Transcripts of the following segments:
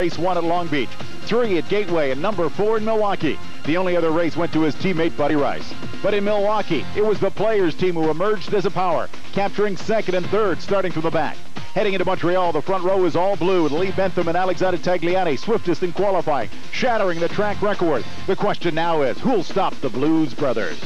Race 1 at Long Beach, 3 at Gateway, and number 4 in Milwaukee. The only other race went to his teammate Buddy Rice. But in Milwaukee, it was the Players team who emerged as a power, capturing second and third starting from the back. Heading into Montreal, the front row is all blue with Lee Bentham and Alexander Tagliani swiftest in qualifying, shattering the track record. The question now is, who'll stop the Blues brothers?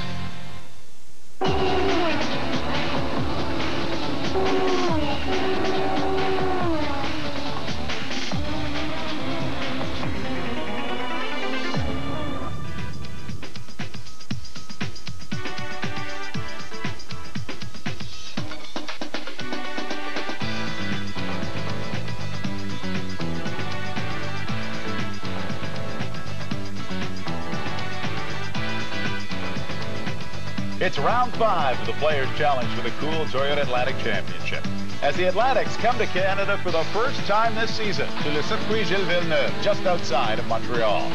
It's round 5 of the Players' Challenge for the cool Toyota Atlantic Championship. As the Atlantics come to Canada for the first time this season to Le Circuit Gilles Villeneuve, just outside of Montreal.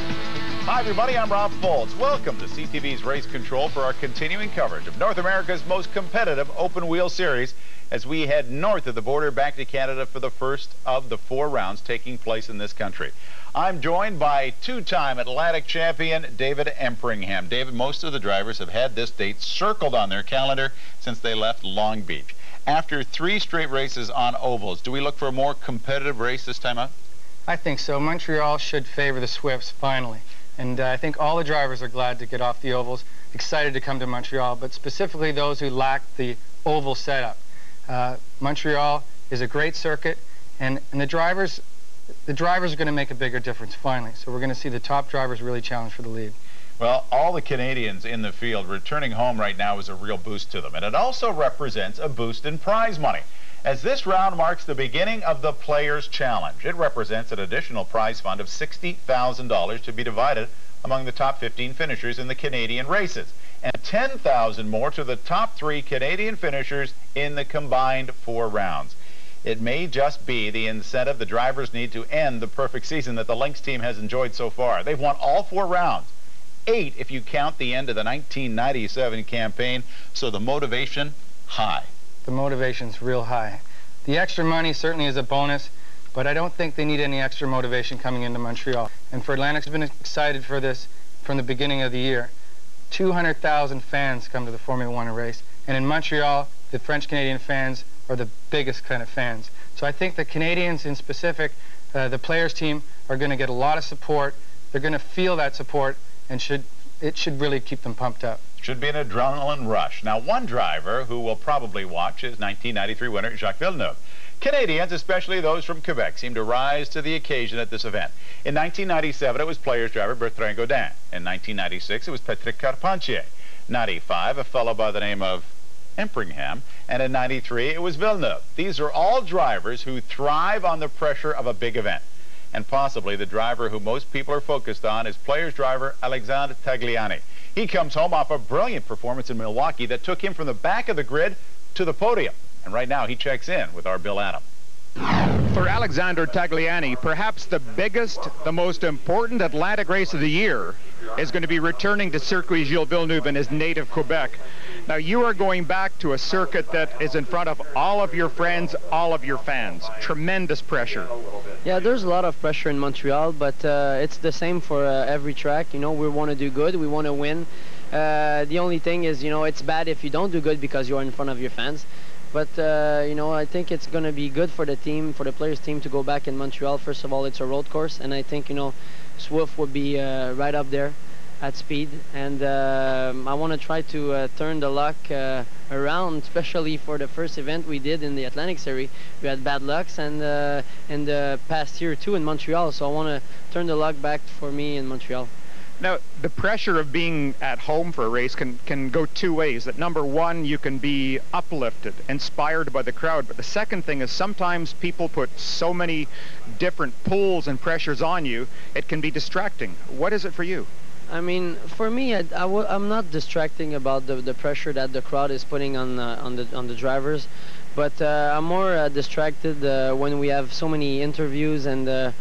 Hi everybody, I'm Rob Foltz. Welcome to CTV's Race Control for our continuing coverage of North America's most competitive open-wheel series as we head north of the border back to Canada for the first of the 4 rounds taking place in this country. I'm joined by two-time Atlantic champion David Empringham. David, most of the drivers have had this date circled on their calendar since they left Long Beach. After 3 straight races on ovals, do we look for a more competitive race this time out? I think so. Montreal should favor the Swifts finally. And I think all the drivers are glad to get off the ovals, excited to come to Montreal, but specifically those who lack the oval setup. Montreal is a great circuit, and the drivers are going to make a bigger difference finally. So we're going to see the top drivers really challenge for the lead. Well, all the Canadians in the field returning home right now is a real boost to them. And it also represents a boost in prize money. As this round marks the beginning of the Players' Challenge, it represents an additional prize fund of $60,000 to be divided among the top 15 finishers in the Canadian races, and $10,000 more to the top 3 Canadian finishers in the combined 4 rounds. It may just be the incentive the drivers need to end the perfect season that the Lynx team has enjoyed so far. They've won all 4 rounds, 8 if you count the end of the 1997 campaign, so the motivation, high. The motivation's real high. The extra money certainly is a bonus, but I don't think they need any extra motivation coming into Montreal. And for Atlantic, I've been excited for this from the beginning of the year. 200,000 fans come to the Formula 1 race, and in Montreal, the French-Canadian fans are the biggest kind of fans. So I think the Canadians in specific, the Players team, are going to get a lot of support. They're going to feel that support, and it should really keep them pumped up. Should be an adrenaline rush. Now, one driver who will probably watch is 1993 winner Jacques Villeneuve. Canadians, especially those from Quebec, seem to rise to the occasion at this event. In 1997, it was Players driver Bertrand Godin. In 1996, it was Patrick Carpentier. 95, a fellow by the name of Empringham, and in 93 it was Villeneuve. These are all drivers who thrive on the pressure of a big event. And possibly the driver who most people are focused on is Players driver Alexander Tagliani. He comes home off a brilliant performance in Milwaukee that took him from the back of the grid to the podium. And right now he checks in with our Bill Adam. For Alexander Tagliani, perhaps the biggest, the most important Atlantic race of the year is going to be returning to Circuit Gilles Villeneuve in his native Quebec. Now, you are going back to a circuit that is in front of all of your friends, all of your fans. Tremendous pressure. Yeah, there's a lot of pressure in Montreal, but it's the same for every track. You know, we want to do good, we want to win. The only thing is, you know, it's bad if you don't do good because you're in front of your fans. But, you know, I think it's going to be good for the team, for the Players team to go back in Montreal. First of all, it's a road course, and I think, you know, Swift would be right up there at speed. And I want to try to turn the luck around, especially for the first event we did in the Atlantic Series. We had bad lucks, and in the past year, too, in Montreal. So I want to turn the luck back for me in Montreal. Now, the pressure of being at home for a race can go 2 ways. That number one, you can be uplifted, inspired by the crowd. But the second thing is sometimes people put so many different pulls and pressures on you, it can be distracting. What is it for you? I mean, for me, I'm not distracting about the pressure that the crowd is putting on the drivers, but I'm more distracted when we have so many interviews and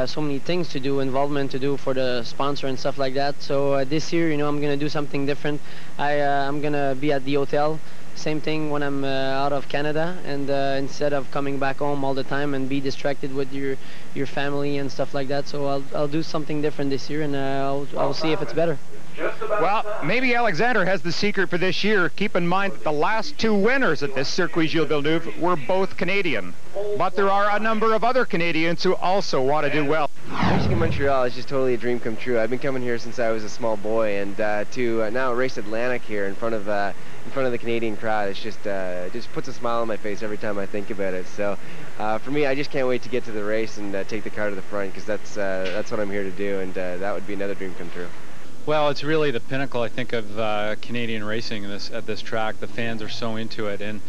so many things to do, involvement to do for the sponsor and stuff like that. So this year, you know, I'm gonna do something different. I'm gonna be at the hotel, Same thing when I'm out of Canada, and instead of coming back home all the time and be distracted with your family and stuff like that. So I'll do something different this year, and I'll see if it's better. Well, maybe Alexander has the secret for this year. Keep in mind that the last 2 winners at this Circuit Gilles Villeneuve were both Canadian. But there are a number of other Canadians who also want to do well. Racing in Montreal is just totally a dream come true. I've been coming here since I was a small boy, and to now race Atlantique here in front of the Canadian crowd, it's just it just puts a smile on my face every time I think about it. So for me, I just can't wait to get to the race and take the car to the front, because that's what I'm here to do, and that would be another dream come true. Well, it's really the pinnacle, I think, of Canadian racing at this track. The fans are so into it, and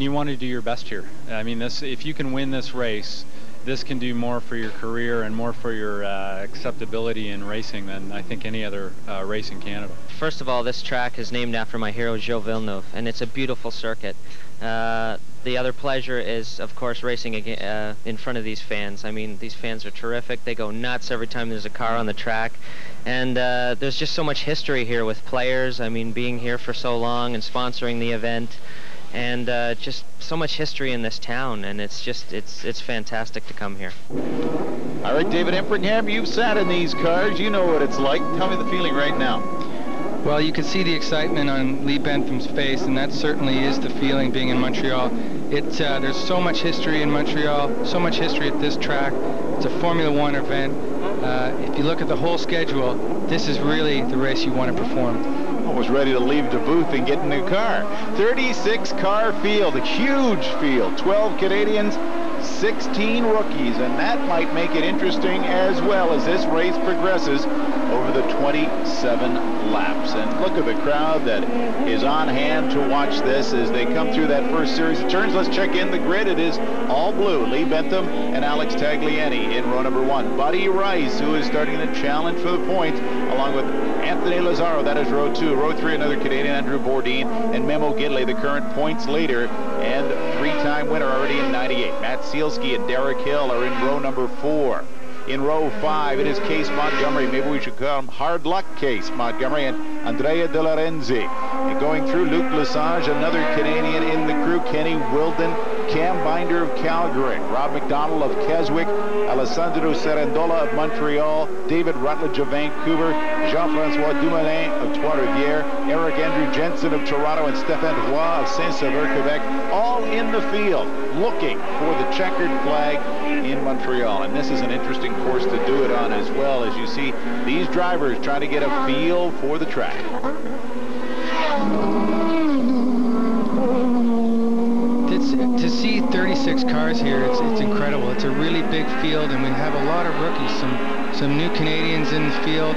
you want to do your best here. I mean, if you can win this race, this can do more for your career and more for your acceptability in racing than I think any other race in Canada. First of all, this track is named after my hero, Gilles Villeneuve, and it's a beautiful circuit. The other pleasure is, of course, racing in front of these fans. I mean, these fans are terrific. They go nuts every time there's a car on the track. And there's just so much history here with players. I mean, being here for so long and sponsoring the event. And just so much history in this town, and it's fantastic to come here. All right, David Empringham, you've sat in these cars. You know what it's like. Tell me the feeling right now. Well, you can see the excitement on Lee Bentham's face, and that certainly is the feeling being in Montreal. There's so much history in Montreal, so much history at this track. It's a Formula 1 event. If you look at the whole schedule, this is really the race you want to perform. Almost ready to leave the booth and get in the car. 36-car field, a huge field, 12 Canadians, 16 rookies, and that might make it interesting as well as this race progresses over the 27 laps. And look at the crowd that is on hand to watch this as they come through that first series of turns. Let's check in the grid. It is all blue. Lee Bentham and Alex Tagliani in row number 1. Buddy Rice, who is starting the challenge for the points, along with Anthony Lazzaro, that is row 2. Row 3, another Canadian, Andrew Bourdin, and Memo Gidley, the current points leader and 3-time winner already in 98. Matt Sealski and Derek Hill are in row number 4. In row 5, it is Case Montgomery. Maybe we should call him Hard Luck Case Montgomery, and Andrea De Lorenzi. And going through, Luc Lesage, another Canadian in the crew, Kenny Wilden, Cam Binder of Calgary, Rob McDonald of Keswick, Alessandro Serendola of Montreal, David Rutledge of Vancouver, Jean-Francois Dumoulin of Trois-Rivières, Eric Andrew Jensen of Toronto, and Stéphane Roy of Saint-Sever, Quebec, all in the field looking for the checkered flag in Montreal. And this is an interesting course to do it on as well, as you see these drivers trying to get a feel for the track. To see 36 cars here, it's incredible. It's a really big field, and we have a lot of rookies, some new Canadians in the field.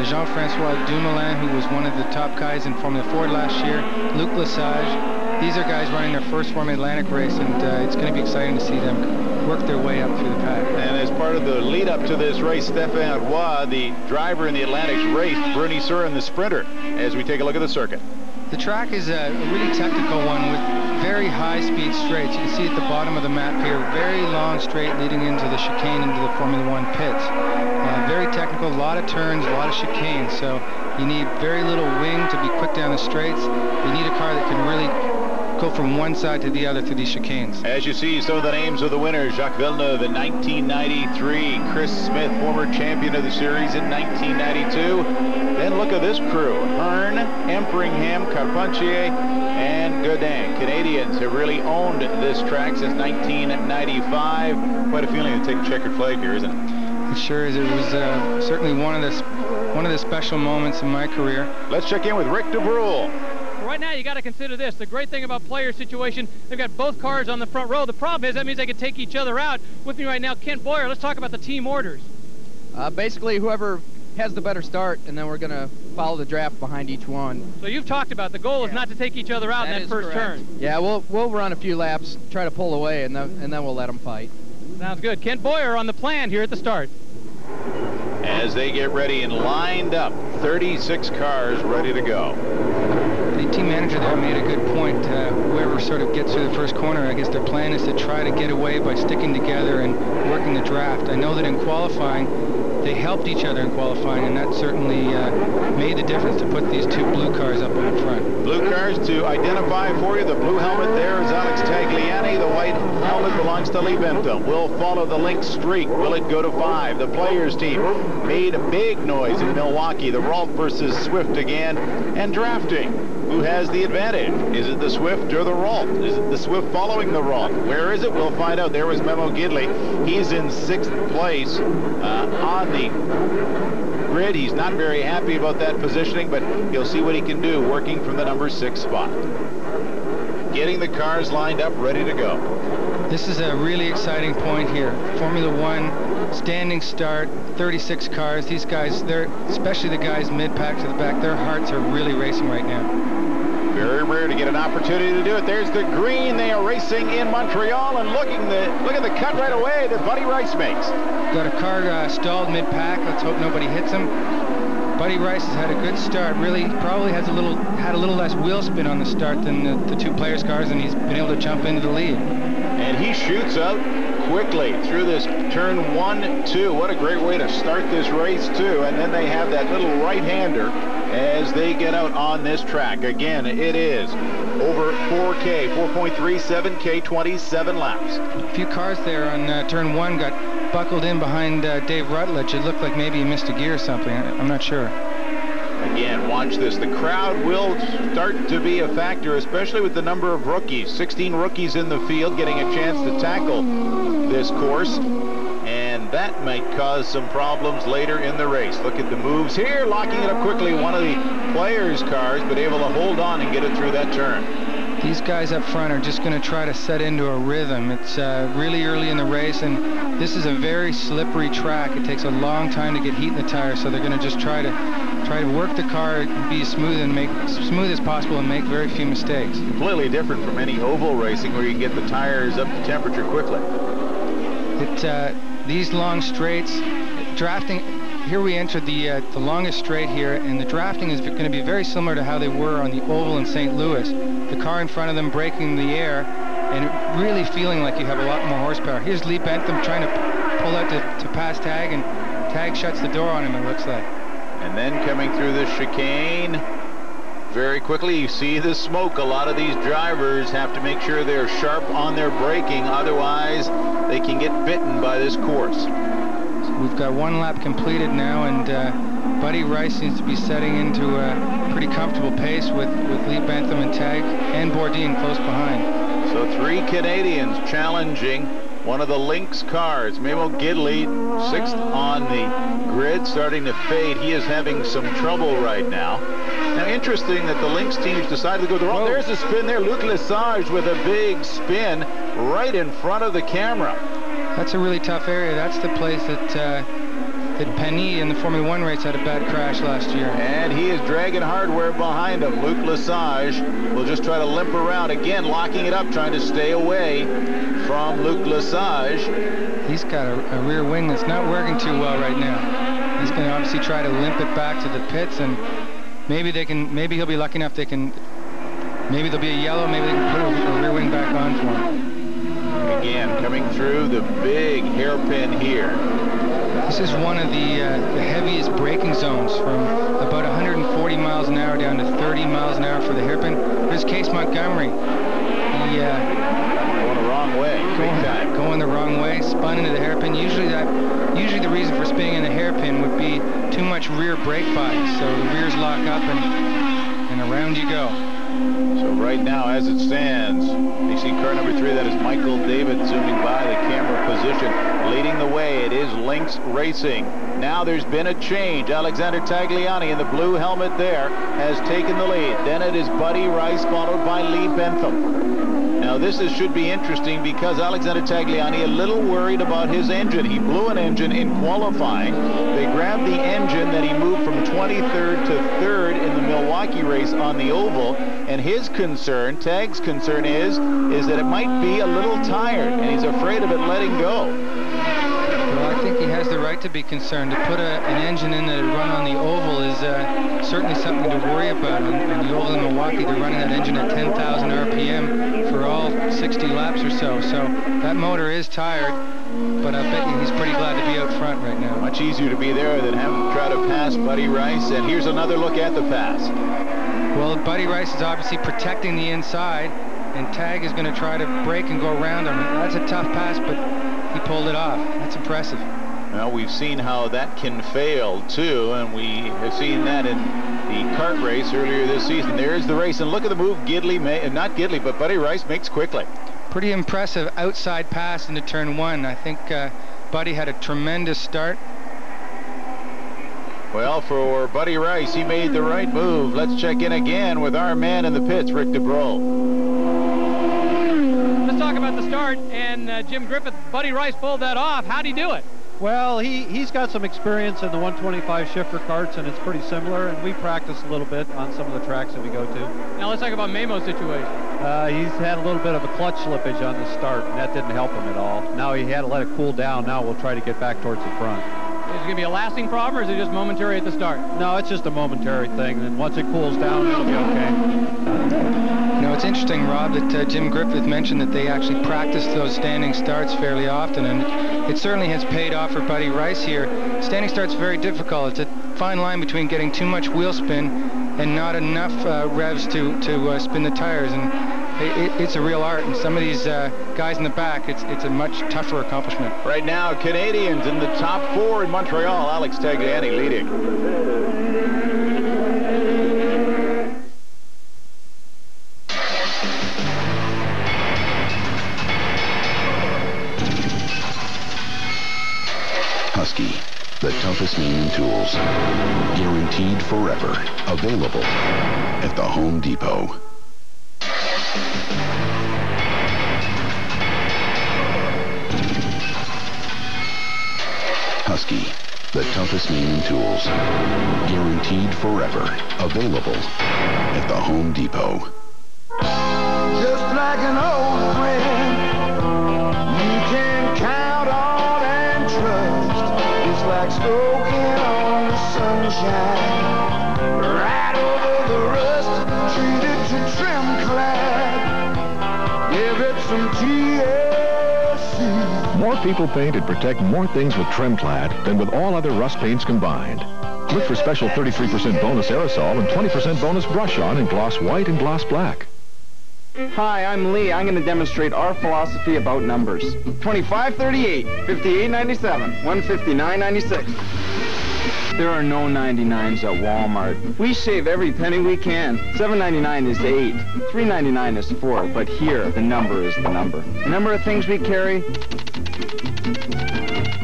Jean-Francois Dumoulin, who was one of the top guys in Formula 4 last year, Luc Lesage. These are guys running their first Formula Atlantic race, and it's going to be exciting to see them work their way up through the pack. And as part of the lead-up to this race, Stéphane Roy, the driver in the Atlantic's race, Bernie Surin, the sprinter, as we take a look at the circuit. The track is a really technical one with very high-speed straights. You can see at the bottom of the map here, very long straight leading into the chicane into the Formula 1 pits. Very technical, a lot of turns, a lot of chicanes, so you need very little wing to be quick down the straights. You need a car that can really go from one side to the other through these chicanes. As you see, some of the names of the winners: Jacques Villeneuve in 1993, Chris Smith, former champion of the series in 1992. Then look at this crew: Hearn, Empringham, Carpentier, and Godin. Canadians have really owned this track since 1995. Quite a feeling to take a checkered flag here, isn't it? It sure is. It was certainly one of the special moments in my career. Let's check in with Rick DeBrule. Right now, you got to consider this. The great thing about player situation, they've got both cars on the front row. The problem is that means they can take each other out. With me right now, Kent Boyer. Let's talk about the team orders. Basically, whoever has the better start, and then we're going to follow the draft behind each one. So you've talked about the goal is not to take each other out in that first turn. Yeah, we'll run a few laps, try to pull away, and then we'll let them fight. Sounds good. Kent Boyer on the plan here at the start. As they get ready and lined up, 36 cars ready to go. The team manager there made a good point. Whoever sort of gets through the first corner, I guess their plan is to try to get away by sticking together and working the draft. I know that in qualifying, they helped each other in qualifying, and that certainly made the difference to put these two blue cars up in the front. Blue cars to identify for you. The blue helmet there is Alex Tagliani. The white helmet belongs to Lee Bentham. Will follow the Lynx streak. Will it go to 5? The Players team made a big noise in Milwaukee. The Rolf versus Swift again. And drafting. Who has the advantage? Is it the Swift or the Rolf? Is it the Swift following the Rolf? Where is it? We'll find out. There was Memo Gidley. He's in 6th place on the grid. He's not very happy about that positioning, but he'll see what he can do working from the number 6 spot. Getting the cars lined up, ready to go. This is a really exciting point here. Formula One, standing start, 36 cars. These guys, especially the guys mid-pack to the back, their hearts are really racing right now. Very rare to get an opportunity to do it. There's the green. They are racing in Montreal, and look at the cut right away that Buddy Rice makes. Got a car stalled mid-pack. Let's hope nobody hits him. Buddy Rice has had a good start. Really, probably had a little less wheel spin on the start than the two Players cars, and he's been able to jump into the lead. And he shoots out quickly through this turn 1-2. What a great way to start this race too. And then they have that little right-hander as they get out on this track. Again, it is over 4K, 4.37K, 27 laps. A few cars there on turn 1 got buckled in behind Dave Rutledge. It looked like maybe he missed a gear or something. I'm not sure. Again, watch this. The crowd will start to be a factor, especially with the number of rookies. 16 rookies in the field getting a chance to tackle this course. And that might cause some problems later in the race. Look at the moves here, locking it up quickly. One of the Players' cars, but able to hold on and get it through that turn. These guys up front are just going to try to set into a rhythm. It's really early in the race, and this is a very slippery track. It takes a long time to get heat in the tires, so they're going to just try to work the car and be smooth as possible and make very few mistakes. Completely different from any oval racing where you can get the tires up to temperature quickly. These long straights, drafting. Here we enter the longest straight here, and the drafting is going to be very similar to how they were on the oval in St. Louis. The car in front of them breaking the air and really feeling like you have a lot more horsepower. Here's Lee Bentham trying to pull out to pass Tag, and Tag shuts the door on him, it looks like. And then coming through the chicane very quickly, you see the smoke. A lot of these drivers have to make sure they're sharp on their braking, otherwise they can get bitten by this course. We've got 1 lap completed now, and Buddy Rice seems to be setting into a pretty comfortable pace with Lee Bentham and Tag and Bourdin close behind. So 3 Canadians challenging one of the Lynx cars. Memo Gidley, 6th on the grid, starting to fade. He is having some trouble right now. Now, interesting that the Lynx teams decided to go the wrong. There's a spin there. Luc Lesage with a big spin right in front of the camera. That's a really tough area. That's the place that Penny in the Formula One race had a bad crash last year. And he is dragging hardware behind him. Luc Lesage will just try to limp around again, locking it up, trying to stay away from Luc Lesage. He's got a rear wing that's not working too well right now. He's going to obviously try to limp it back to the pits, and maybe he'll be lucky enough maybe there'll be a yellow, maybe they can put a rear wing back on for him. Again, coming through the big hairpin here. This is one of the heaviest braking zones, from about 140 miles an hour down to 30 miles an hour for the hairpin. There's Case Montgomery. He going the wrong way. Going the wrong way, spun into the hairpin. Usually the reason for spinning in the hairpin would be too much rear brake bias, so the rears lock up and around you go. So right now, as it stands, you see car number 3, that is Michael David zooming by the camera position. Leading the way, it is Lynx Racing. Now there's been a change. Alexander Tagliani in the blue helmet there has taken the lead. Then it is Buddy Rice, followed by Lee Bentham. Now this should be interesting because Alexander Tagliani a little worried about his engine. He blew an engine in qualifying. They grabbed the engine that he moved from 23rd to 3rd in the Milwaukee race on the oval, and his concern, Tag's concern is that it might be a little tired, and he's afraid of it letting go. Well, I think he has the right right to be concerned. To put an engine in that run on the oval is certainly something to worry about. On the oval in Milwaukee, they're running that engine at 10,000 RPM for all 60 laps or so. So that motor is tired, but I bet you he's pretty glad to be out front right now. Much easier to be there than having to try to pass Buddy Rice. And here's another look at the pass. Well, Buddy Rice is obviously protecting the inside, and Tag is going to try to break and go around him. That's a tough pass, but he pulled it off. That's impressive. Well, we've seen how that can fail, too, and we have seen that in the kart race earlier this season. There's the race, and look at the move not Gidley, but Buddy Rice makes quickly. Pretty impressive outside pass into turn one. I think Buddy had a tremendous start. Well, for Buddy Rice, he made the right move. Let's check in again with our man in the pits, Rick DeBro. Let's talk about the start, and Jim Griffith, Buddy Rice pulled that off. How'd he do it? Well, he's got some experience in the 125 shifter karts, and it's pretty similar, and we practice a little bit on some of the tracks that we go to. Now let's talk about Memo's situation. He's had a little bit of a clutch slippage on the start, and that didn't help him at all. Now he had to let it cool down. Now we'll try to get back towards the front. Is it going to be a lasting problem, or is it just momentary at the start? No, it's just a momentary thing, and once it cools down, it'll be okay. You know, it's interesting, Rob, that Jim Griffith mentioned that they actually practice those standing starts fairly often, and it certainly has paid off for Buddy Rice here. Standing starts very difficult. It's a fine line between getting too much wheel spin and not enough revs to spin the tires, and it's a real art. And some of these guys in the back, it's a much tougher accomplishment. Right now, Canadians in the top 4 in Montreal. Alex Tagliani leading. Husky, the toughest name in tools. Guaranteed forever. Available at the Home Depot. Husky, the toughest name in tools. Guaranteed forever. Available at the Home Depot. Just like an old friend, you can count on and trust. It's like smoking on the sunshine, right over the rust. Treat it to trim clad, give it some TLC. More people paint and protect more things with Trimclad than with all other rust paints combined. Look for special 33% bonus aerosol and 20% bonus brush on in gloss white and gloss black. Hi, I'm Lee. I'm going to demonstrate our philosophy about numbers. 2538, 5897, 159.96. There are no 99s at Walmart. We shave every penny we can. $7.99 is 8, $3.99 is 4, but here, the number is the number. The number of things we carry,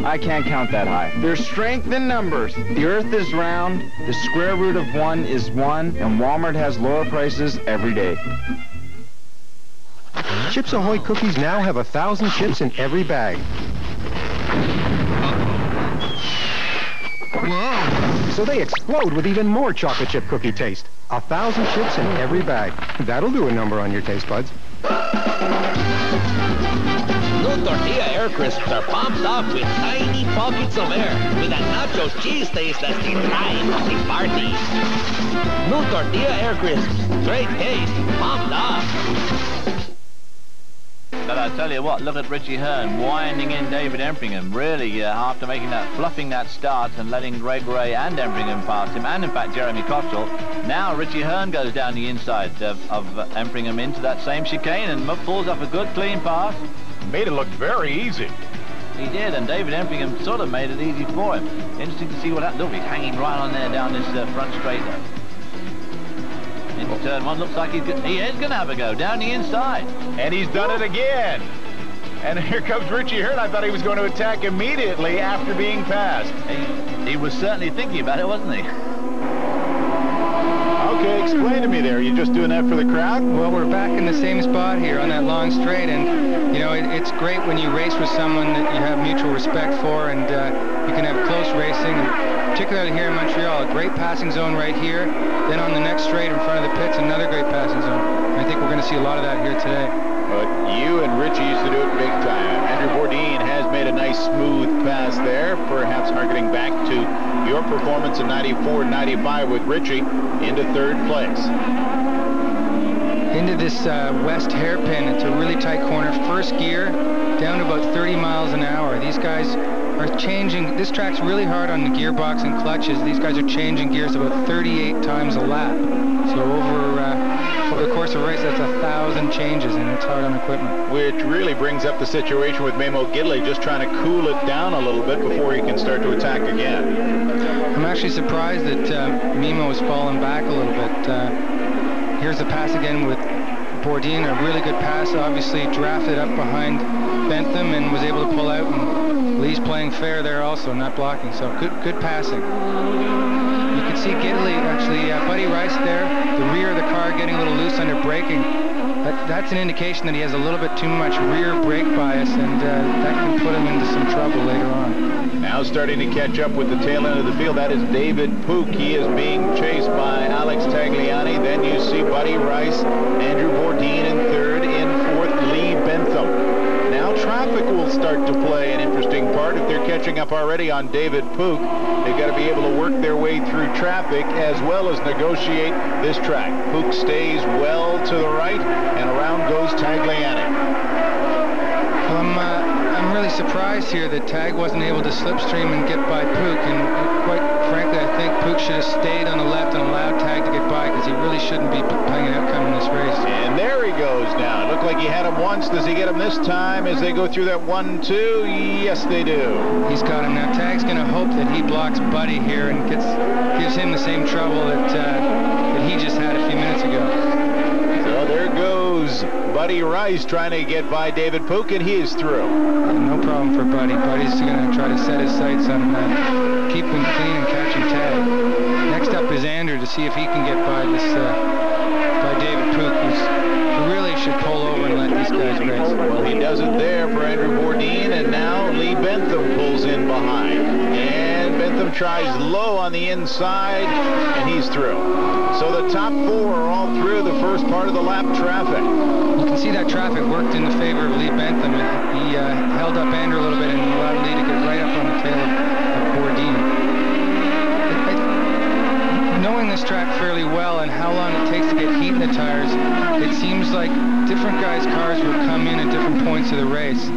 I can't count that high. There's strength in numbers. The earth is round, the square root of 1 is 1, and Walmart has lower prices every day. Chips Ahoy cookies now have 1,000 chips in every bag. Whoa! So they explode with even more chocolate chip cookie taste. 1,000 chips in every bag. That'll do a number on your taste buds. New tortilla air crisps are pumped up with tiny pockets of air with a nacho cheese taste that's designed for the party. New tortilla air crisps, great taste, pumped up. But I tell you what, look at Richie Hearn winding in David Empringham. Really, after making that, fluffing that start and letting Greg Ray and Empringham pass him, and in fact Jeremy Cottrell, now Richie Hearn goes down the inside of Empringham into that same chicane and pulls up a good clean pass. Made it look very easy. He did, and David Empringham sort of made it easy for him. Interesting to see what happens. Look, he's hanging right on there down this front straight there. Into turn one, looks like he is going to have a go down the inside. And he's done it again. And here comes Richie Hearn. I thought he was going to attack immediately after being passed. He was certainly thinking about it, wasn't he? Okay, explain to me there. You just doing that for the crowd? Well, we're back in the same spot here on that long straight, and you know it's great when you race with someone that you have mutual respect for, and you can have close racing. And particularly here in Montreal, a great passing zone right here. Then on the next straight in front of the pits, another great passing zone. And I think we're going to see a lot of that here today. But you and Richie used to do it big time. Andrew Bourdin has made a nice smooth pass there, perhaps harkening back to your performance in 94-95 with Richie into third place. Into this west hairpin. It's a really tight corner. First gear down to about 30 miles an hour. These guys are changing. This track's really hard on the gearbox and clutches. These guys are changing gears about 38 times a lap. So over the course of a race, that's 1,000 changes, and it's hard on equipment. Which really brings up the situation with Memo Gidley, just trying to cool it down a little bit before he can start to attack again. I'm actually surprised that Memo has fallen back a little bit. Here's the pass again with Bourdin, a really good pass, obviously drafted up behind Bentham and was able to pull out, and Lee's playing fair there also, not blocking, so good passing. You can see Gidley, actually, Buddy Rice there, the rear of the car getting a little loose under braking. That's an indication that he has a little bit too much rear brake bias, and that can put him into some trouble later on. Now starting to catch up with the tail end of the field, that is David Pook. He is being chased by Alex Tagliani. Then you see Buddy Rice, Andrew Bourdin in third, in fourth, Lee Bentham. Now traffic will start to play an interesting part. If they're catching up already on David Pook, they've got to be able to work their way through traffic as well as negotiate this track. Pook stays well to the right, and around goes Tagliani. I'm really surprised here that Tag wasn't able to slipstream and get by Pook, and quite frankly, I think Pook should have stayed on the left and allowed Tag to get by, because he really shouldn't be playing an outcome in this race. And there he goes now. It looked like he had him once. Does he get him this time as they go through that 1-2? Yes, they do. He's got him now. Tag's going to hope that he blocks Buddy here and gives him the same trouble that he just had a few minutes ago. So there goes Buddy Rice trying to get by David Pook, and he is through. No problem for Buddy. Buddy's going to try to set his sights on keeping clean and catching Tag. Next up is Andrew to see if he can get by by David Pook, who really should pull over and let these guys race. Well, he does it there for Andrew Bourdin, and now Lee Bentham pulls in behind. And Bentham tries low on the inside, and he's through. So the top four are all through the first part of the lap traffic. You can see that traffic worked in the favor of Lee Bentham. He held up Andrew a little bit and allowed Lee to get right up on the tail of Bourdin. Knowing this track fairly well and how long it takes to get heat in the tires, it seems like different guys' cars will come in at different points of the race.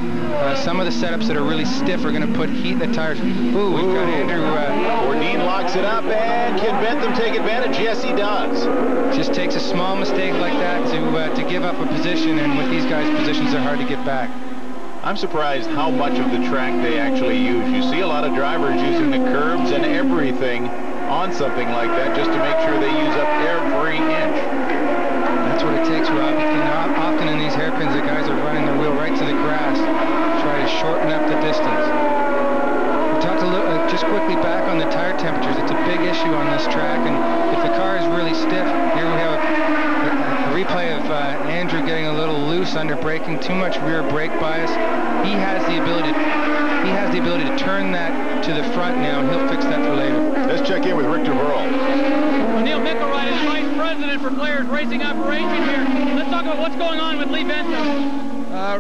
Some of the setups that are really stiff are going to put heat in the tires. Ooh, we've got Andrew. Bourdin locks it up, and can Bentham take advantage? Yes, he does. Just takes a small mistake like that to give up a position, and with these guys, positions are hard to get back. I'm surprised how much of the track they actually use. You see a lot of drivers using the curbs and everything on something like that just to make sure they use up every inch. That's what it takes, Rob. Often in these hairpins, the guys are running their wheel right to the grass, try to shorten up the distance. We talked a little, just quickly back on the tire temperatures. It's a big issue on this track, and if the car is really stiff, here we have a replay of Andrew getting a little loose under braking, too much rear brake bias. He has the ability to turn that to the front now, and he'll fix that for later. Let's check in with Richter Burrell. Neil Mickelwright is Vice President for Players Racing Operation here. Let's talk about what's going on with Lee Bentham.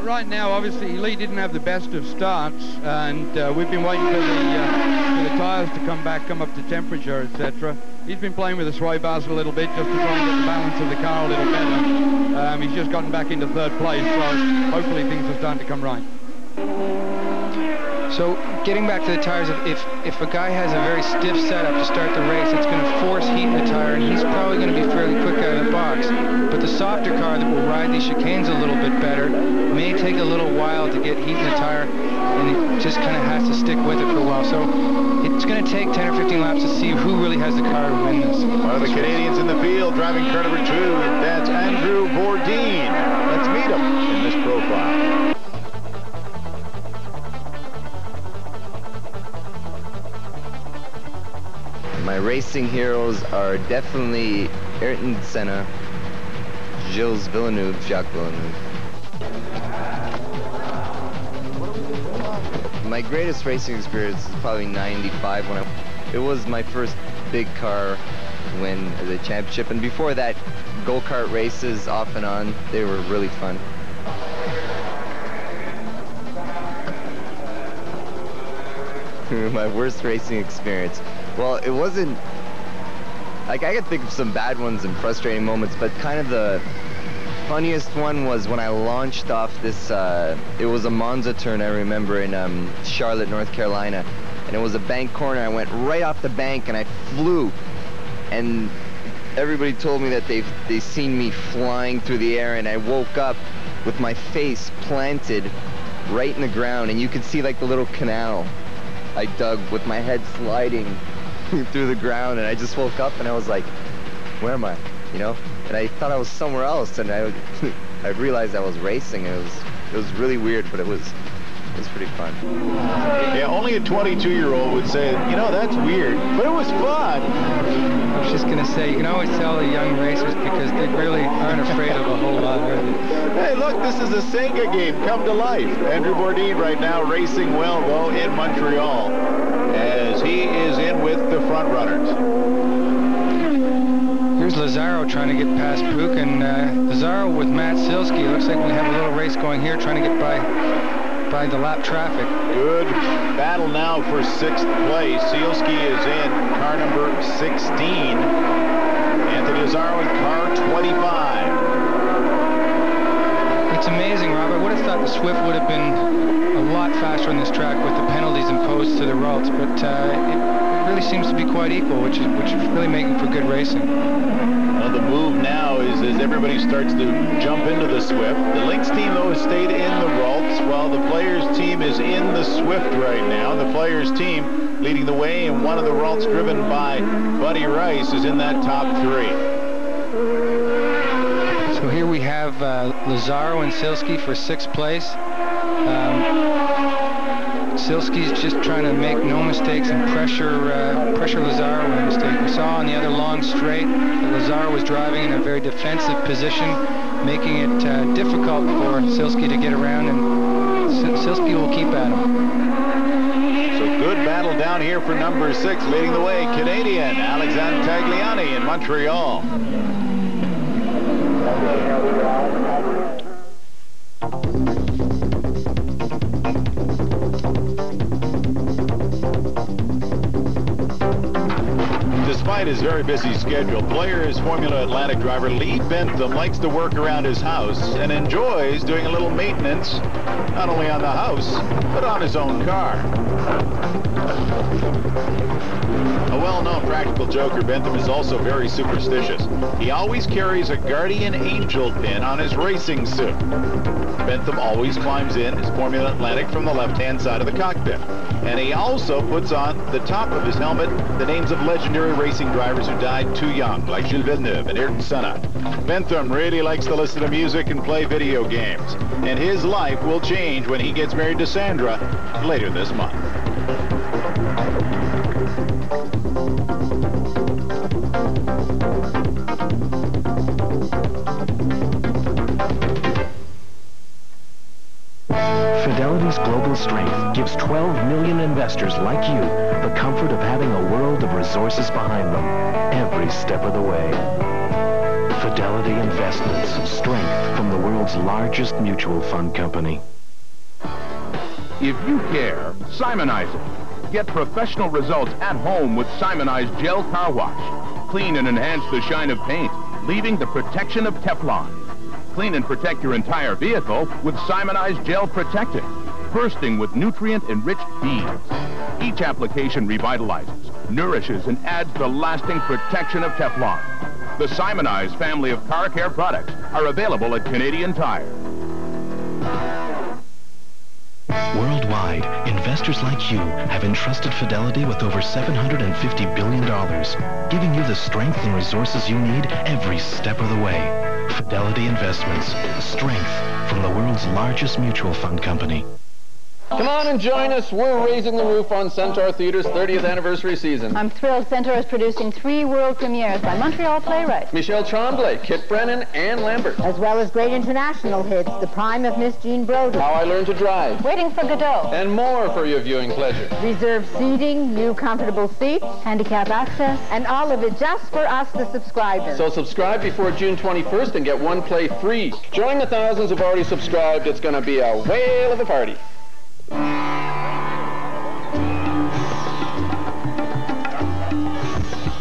Right now, obviously, Lee didn't have the best of starts, and we've been waiting for the tyres to come up to temperature, etc. He's been playing with the sway bars a little bit just to try and get the balance of the car a little better. He's just gotten back into third place, so hopefully things are starting to come right. So getting back to the tires, if a guy has a very stiff setup to start the race, it's going to force heat in the tire, and he's probably going to be fairly quick out of the box. But the softer car that will ride these chicanes a little bit better may take a little while to get heat in the tire, and it just kind of has to stick with it for a while. So it's going to take 10 or 15 laps to see who really has the car to win this. One of the Canadians in the field driving car number 2, that's Andrew Bourdin. Let's meet him in this profile. My racing heroes are definitely Ayrton Senna, Gilles Villeneuve, Jacques Villeneuve. My greatest racing experience is probably '95 when it was my first big car win the championship, and before that, go-kart races off and on, they were really fun. My worst racing experience. Well, it wasn't... Like, I could think of some bad ones and frustrating moments, but kind of the funniest one was when I launched off this... it was a Monza turn, I remember, in Charlotte, North Carolina. And it was a bank corner. I went right off the bank, and I flew. And everybody told me that they seen me flying through the air, and I woke up with my face planted right in the ground, and you could see like the little canal I dug with my head sliding through the ground, and I just woke up and I was like, where am I? You know? And I thought I was somewhere else, and I realized I was racing. It was really weird, but it was pretty fun. Yeah, only a 22-year-old would say, you know, that's weird, but it was fun. I was just going to say, you can always tell the young racers because they really aren't afraid of a whole lot, are they? Hey, look, this is a Senga game come to life. Andrew Bourdin right now racing well, though, in Montreal, as he is in with the front runners. Here's Lazaro trying to get past Pook, and Lazaro with Matt Silsky. Looks like we have a little race going here, trying to get by the lap traffic. Good battle now for 6th place. Silsky is in car number 16. Anthony Lazaro in car 25. It's amazing, Rob. I would have thought the Swift would have been a lot faster on this track with the penalties imposed to the Ralts, but it really seems to be quite equal, which is really making for good racing. Well, the move now is as everybody starts to jump into the Swift. The Lynx team, though, has stayed in the Ralts, while the Players team is in the Swift right now. The Players team leading the way, and one of the Ralts driven by Buddy Rice is in that top 3. So here we have Lazaro and Silsky for 6th place. Silsky's just trying to make no mistakes and pressure Lazaro with a mistake. We saw on the other long straight that Lazaro was driving in a very defensive position, making it difficult for Silsky to get around, and Silsky will keep at him. So good battle down here for number 6, leading the way, Canadian Alexandre Tagliani in Montreal. Despite his very busy schedule, Players Formula Atlantic driver Lee Bentham likes to work around his house and enjoys doing a little maintenance, not only on the house, but on his own car. A well-known practical joker, Bentham is also very superstitious. He always carries a guardian angel pin on his racing suit. Bentham always climbs in his Formula Atlantic from the left-hand side of the cockpit. And he also puts on the top of his helmet the names of legendary racing drivers who died too young, like Gilles Villeneuve and Ayrton Senna. Bentham really likes to listen to music and play video games. And his life will change when he gets married to Sandra later this month. Fidelity's global strength gives 12 million investors like you the comfort of having a world of resources behind them every step of the way. Fidelity Investments, strength from the world's largest mutual fund company. If you care, Simonize it. Get professional results at home with Simonized Gel Car Wash. Clean and enhance the shine of paint, leaving the protection of Teflon. Clean and protect your entire vehicle with Simonized Gel Protectant, bursting with nutrient-enriched beads. Each application revitalizes, nourishes, and adds the lasting protection of Teflon. The Simonized family of car care products are available at Canadian Tire. Worldwide, investors like you have entrusted Fidelity with over $750 billion, giving you the strength and resources you need every step of the way. Fidelity Investments, strength from the world's largest mutual fund company. Come on and join us. We're raising the roof on Centaur Theatre's 30th anniversary season. I'm thrilled. Centaur is producing 3 world premieres by Montreal playwrights Michel Tremblay, Kit Brennan, Anne Lambert. as well as great international hits, The Prime of Miss Jean Brodie, How I Learned to Drive, Waiting for Godot, and more for your viewing pleasure. reserved seating, new comfortable seats, handicap access, and all of it just for us, the subscribers. So subscribe before June 21st and get 1 play free. Join the thousands who've already subscribed. It's going to be a whale of a party.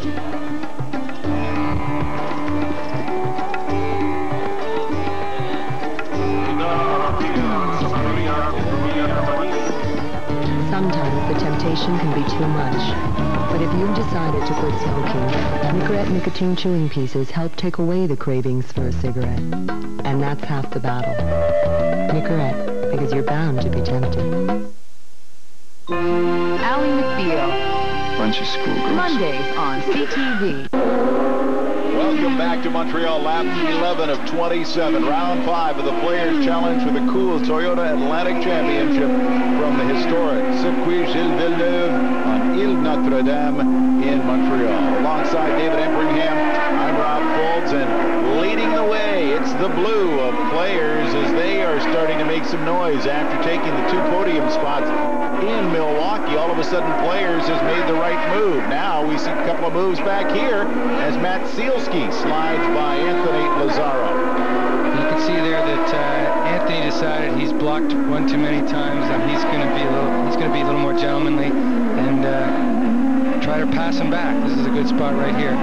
Sometimes the temptation can be too much. But if you've decided to quit smoking, Nicorette nicotine chewing pieces help take away the cravings for a cigarette. And that's half the battle. Nicorette, because you're bound to be tempted. Ally McBeal. Bunch of schoolgirls. Mondays on CTV. Welcome back to Montreal, lap 11 of 27, round 5 of the Players' Challenge for the cool Toyota Atlantic Championship from the historic Circuit Gilles Villeneuve on Ile Notre-Dame in Montreal. Alongside David Empringham, I'm Rob Folds, and leading the way, it's the blue of Players as they are starting to make some noise after taking the 2 podium spots in Milwaukee. All of a sudden, Players has made the right move. Now we see a couple of moves back here as Matt Sealski slides by Anthony Lazzaro. You can see there that Anthony decided he's blocked one too many times, and he's going to be a little more gentlemanly and try to pass him back. This is a good spot right here.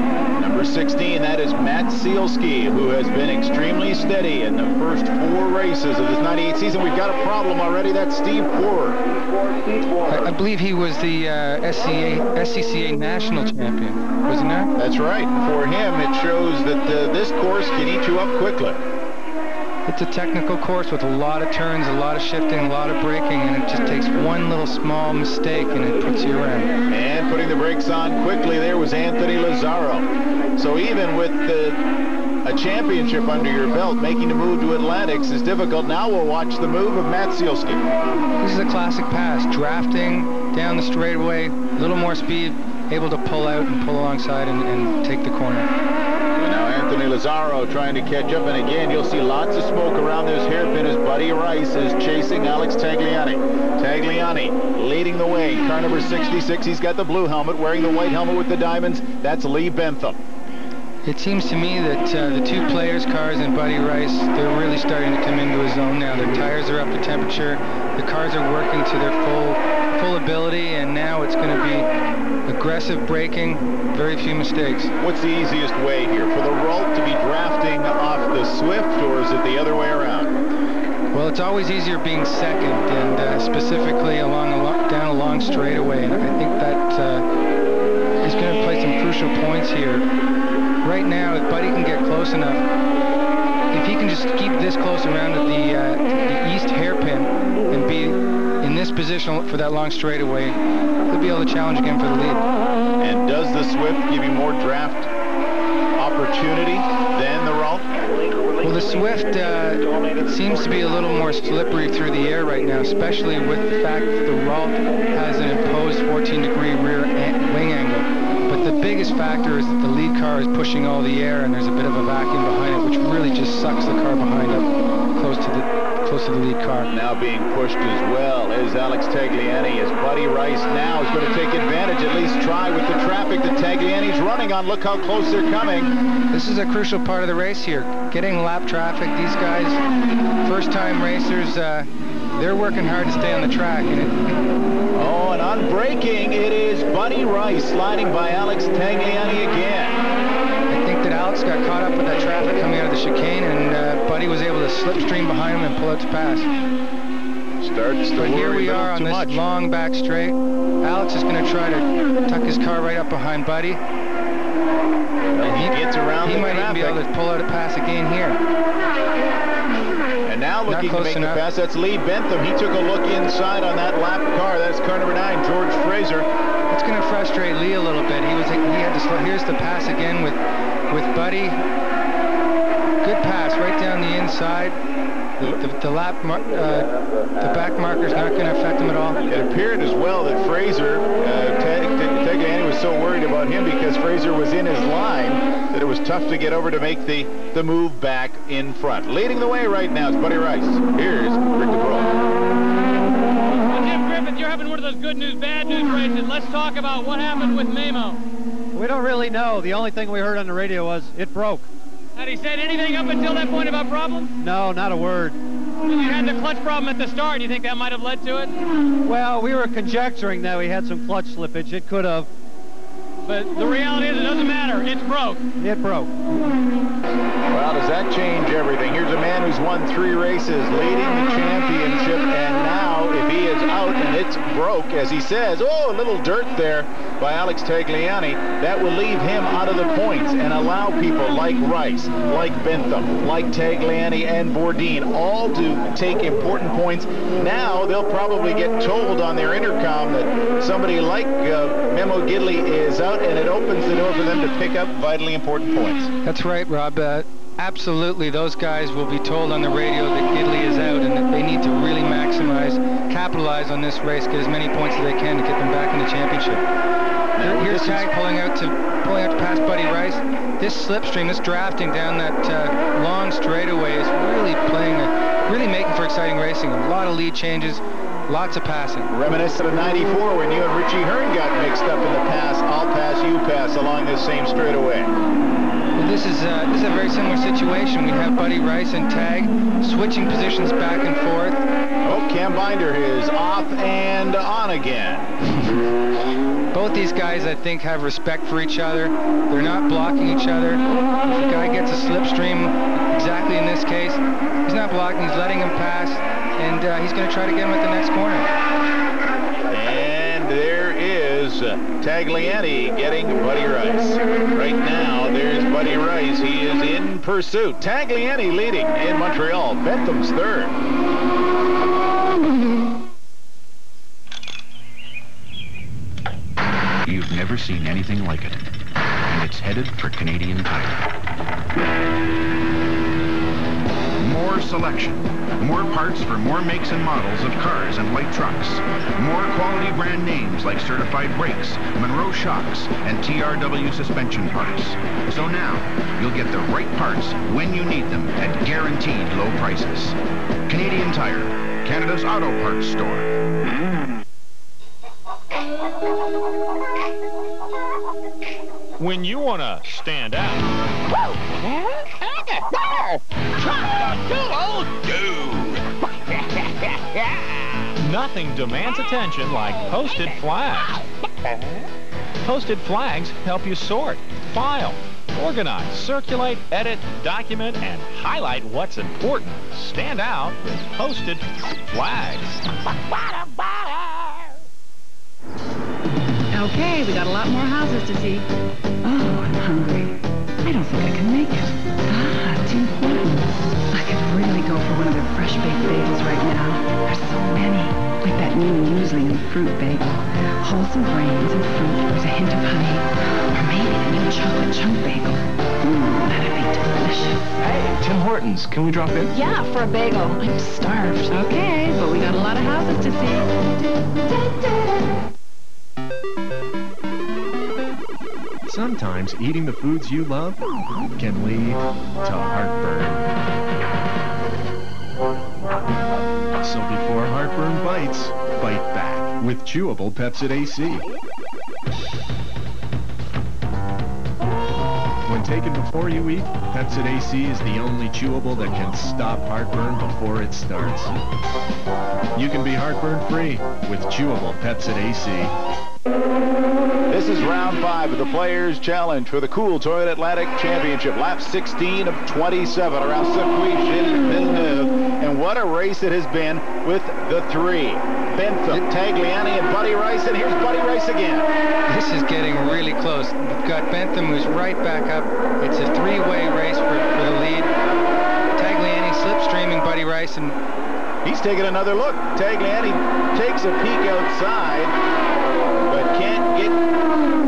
Number 16, that is Matt Sealski, who has been extremely steady in the first 4 races of this 98 season. We've got a problem already. That's Steve Porer. I believe he was the SCCA national champion, wasn't he? That's right. For him, it shows that this course can eat you up quickly. It's a technical course with a lot of turns, a lot of shifting, a lot of braking, and it just takes one little small mistake and it puts you around. And putting the brakes on quickly there was Anthony Lazzaro. So even with a championship under your belt, making the move to Atlantics is difficult. Now we'll watch the move of Matt Sealski. This is a classic pass, drafting down the straightaway, a little more speed, able to pull out and pull alongside and take the corner. And now Anthony Lazzaro trying to catch up, and again you'll see lots of smoke around this hairpin as Buddy Rice is chasing Alex Tagliani. Tagliani leading the way, car number 66. He's got the blue helmet, wearing the white helmet with the diamonds. That's Lee Bentham. It seems to me that the 2 players' cars and Buddy Rice, they're really starting to come into a zone now. Their tires are up to temperature. The cars are working to their full ability, and now it's going to be aggressive braking, very few mistakes. What's the easiest way here? For the Ralt to be drafting off the Swift, or is it the other way around? Well, it's always easier being second, and specifically down a long straightaway. And I think that is going to play some crucial points here. Right now, if Buddy can get close enough, if he can just keep this close around to the east hairpin and be in this position for that long straightaway, he'll be able to challenge again for the lead. And does the Swift give you more draft opportunity than the Ralt? Well, the Swift seems to be a little more slippery through the air right now, especially with the fact that the Ralt has an imposed 14-degree rear wing angle. But the biggest factor is that the lead car is pushing all the air, and there's a bit of a vacuum behind it, which really just sucks the car behind up close to the lead car. Now being pushed as well is Alex Tagliani, as Buddy Rice now is going to take advantage, at least try with the traffic that Tagliani's running on. Look how close they're coming. This is a crucial part of the race here, getting lap traffic. These guys, first-time racers, they're working hard to stay on the track. Oh, and on braking, it is Buddy Rice sliding by Alex Tagliani again. I think that Alex got caught up with that traffic coming out of the chicane, and Buddy was able to slipstream behind him and pull out to pass. Starts to but here we are on this long back straight. Alex is going to try to tuck his car right up behind Buddy. Well, he gets around the traffic. He might even be able to pull out a pass again here. And now looking to make the pass, that's Lee Bentham. He took a look inside on that lap car. That's car number 9, George Fraser. It's going to frustrate Lee a little bit. He had to slow. Here's the pass again with Buddy. Good pass right down the inside. The back marker's not going to affect him at all. It appeared as well that Fraser, Tagliani was so worried about him because Fraser was in his line that it was tough to get over to make the move back in front. Leading the way right now is Buddy Rice. Here's Rick DeBro. Well, Jim Griffith, you're having one of those good news, bad news races. Let's talk about what happened with Mamo. We don't really know. The only thing we heard on the radio was it broke. Had he said anything up until that point about problems? No, not a word. You had the clutch problem at the start. Do you think that might have led to it? Well, we were conjecturing that we had some clutch slippage. It could have. but the reality is it doesn't matter. It's broke. It broke. Well, does that change everything? Here's a man who's won 3 races, leading the championship, and now if he is out and it's broke, as he says, oh, a little dirt there by Alex Tagliani, that will leave him out of the points and allow people like Rice, like Bentham, like Tagliani and Bourdin, all to take important points. Now they'll probably get told on their intercom that somebody like Memo Gidley is out, and it opens the door for them to pick up vitally important points. That's right, Rob. Absolutely, those guys will be told on the radio that Gidley is out and that they need to really capitalize on this race, get as many points as they can to get them back in the championship. Here's Tag pulling out to pass Buddy Rice. This slipstream, this drafting down that long straightaway is really making for exciting racing. A lot of lead changes, lots of passing. Reminiscent of '94 when you and Richie Hearn got mixed up in the pass, I'll pass, you pass along this same straightaway. Well, this is a very similar situation. We have Buddy Rice and Tag switching positions back and forth. Oh, Cam Binder is off and on again. Both these guys, I think, have respect for each other. They're not blocking each other. If a guy gets a slipstream, exactly in this case, he's not blocking, he's letting him pass, and he's going to try to get him at the next corner. And there is Tagliani getting Buddy Rice. Right now, there's Buddy Rice. He is in pursuit. Tagliani leading in Montreal. Bentham's third. You've never seen anything like it, and it's headed for Canadian Tire. More selection, more parts for more makes and models of cars and light trucks, more quality brand names like Certified Brakes, Monroe Shocks, and TRW suspension parts. So now, you'll get the right parts when you need them at guaranteed low prices. Canadian Tire, Canada's auto parts store. When you want to stand out. Nothing demands attention like posted flags. Posted flags help you sort, file, organize, circulate, edit, document, and highlight what's important. Stand out with posted flags. Okay, we got a lot more houses to see. Oh, I'm hungry. I don't think I can make it. Tim Hortons. I could really go for one of their fresh-baked bagels right now. There's so many. Like that new muesli and fruit bagel. Wholesome grains and fruit with a hint of honey. Or maybe the new chocolate chunk bagel. That'd be delicious. Hey, Tim Hortons, can we drop in? Yeah, for a bagel. I'm starved. Okay, but we got a lot of houses to see. Sometimes eating the foods you love can lead to heartburn. So before heartburn bites, bite back with chewable Pepsid AC. When taken before you eat, Pepsid AC is the only chewable that can stop heartburn before it starts. You can be heartburn-free with chewable Pepsid AC. This is round 5 of the Players' Challenge for the Cool Toyota Atlantic Championship. Lap 16 of 27 around Circuit Gilles Villeneuve. And what a race it has been with the 3. Bentham, Tagliani, and Buddy Rice. And here's Buddy Rice again. This is getting really close. We've got Bentham, who's right back up. It's a 3-way race for the lead. Tagliani slipstreaming Buddy Rice, and he's taking another look. Tagliani takes a peek outside, but can't get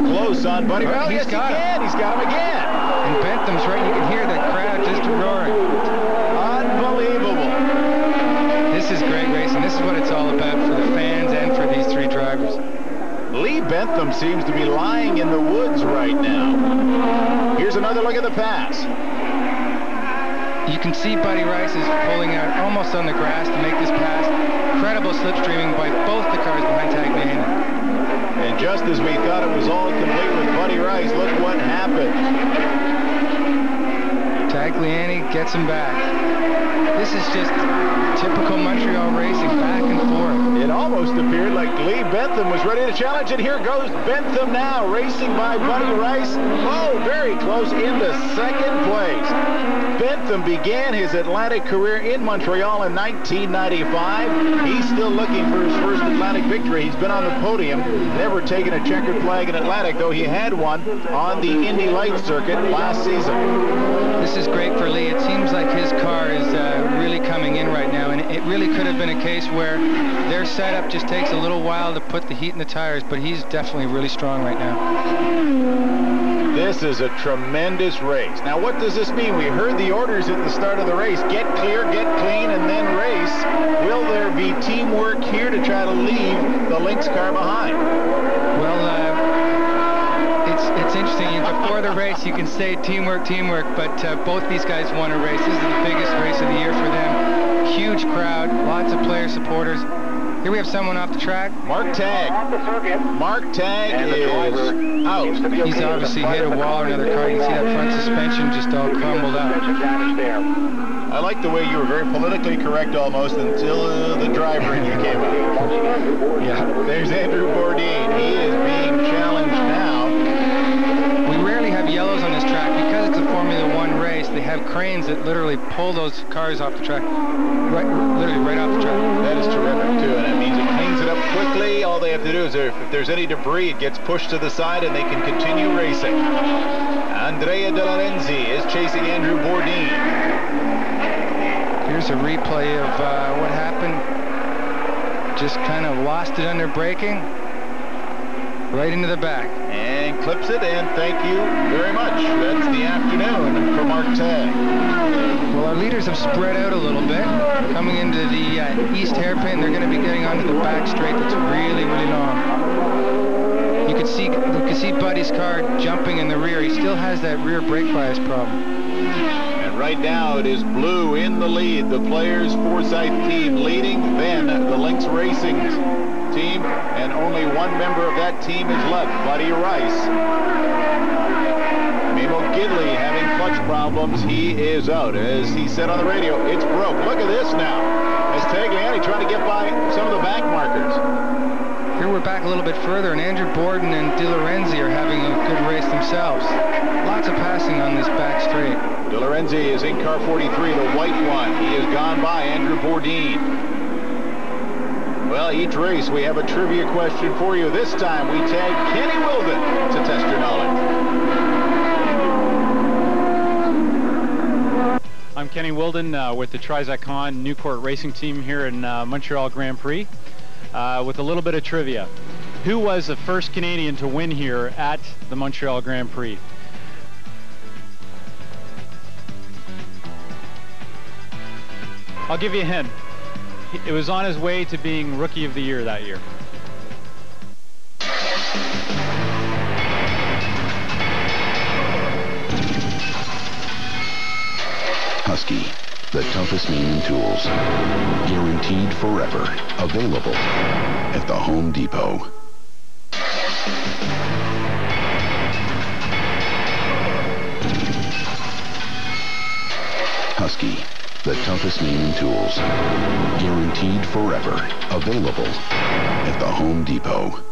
close on Buddy Rice. Oh, yes, he can. He's got him again. And Bentham's right. You can hear the crowd just roaring. Unbelievable. This is great racing. This is what it's all about for the fans and for these 3 drivers. Lee Bentham seems to be lying in the woods right now. Here's another look at the pass. You can see Buddy Rice is pulling out almost on the grass to make this pass. Incredible slipstreaming by both the cars behind Tagliani. And just as we thought it was all complete with Buddy Rice, look what happened. Tagliani gets him back. This is just typical Montreal racing, back and forth. It almost appeared like Lee Bentham was ready to challenge it. Here goes Bentham now, racing by Buddy Rice. Oh, very close into second place. Bentham began his Atlantic career in Montreal in 1995. He's still looking for his first Atlantic victory. He's been on the podium, never taken a checkered flag in Atlantic, though he had one on the Indy Lights circuit last season. This is great for Lee. It seems like his car is really coming in right now, and it really could have been a case where their setup just takes a little while to put the heat in the tires, but he's definitely really strong right now. This is a tremendous race. Now, what does this mean? We heard the orders at the start of the race. Get clear, get clean, and then race. Will there be teamwork here to try to leave the Lynx car behind? Well, it's interesting. Before the race, you can say teamwork, but both these guys won a race. This is the biggest race of the year for them. Huge crowd, lots of player supporters. Here we have someone off the track. Mark Tagg. Mark Tagg is out. He's obviously hit a wall or another car. You can see that front suspension just all crumbled up. I like the way you were very politically correct almost until the driver and you came out. Yeah. There's Andrew Bourdin. He is being challenged now. We rarely have yellows on this track because it's a Formula 1 race. They have cranes that literally pull those cars off the track, literally right off the track. That is terrific too, and it means it cleans it up quickly. All they have to do is if there's any debris, it gets pushed to the side and they can continue racing. Andrea De Lorenzi is chasing Andrew Bourdin. Here's a replay of what happened. Just kind of lost it under braking. Right into the back. And clips it, and thank you very much. That's the afternoon for Mark Tagg. Well, our leaders have spread out a little bit. Coming into the east hairpin, they're going to be getting onto the back straight that's really, really long. You can see Buddy's car jumping in the rear. He still has that rear brake bias problem. And right now it is blue in the lead. The Players Forsyth team leading, then the Lynx Racing team, and only one member of that team is left, Buddy Rice. Mimo Gidley having clutch problems. He is out. As he said on the radio, it's broke. Look at this now. As Tagliani trying to get by some of the back markers. Here we're back a little bit further, and Andrew Bourdin and De Lorenzi are having a good race themselves. Lots of passing on this back straight. De Lorenzi is in car 43, the white one. He has gone by Andrew Bourdin. Well, each race we have a trivia question for you. This time we tag Kenny Wilden to test your knowledge. I'm Kenny Wilden with the Trizacon Newcourt Racing Team here in Montreal Grand Prix with a little bit of trivia. Who was the first Canadian to win here at the Montreal Grand Prix? I'll give you a hint. It was on his way to being Rookie of the Year that year. Husky, the toughest name in tools. Guaranteed forever. Available at the Home Depot. Husky, the toughest name in tools. Guaranteed forever. Available at the Home Depot.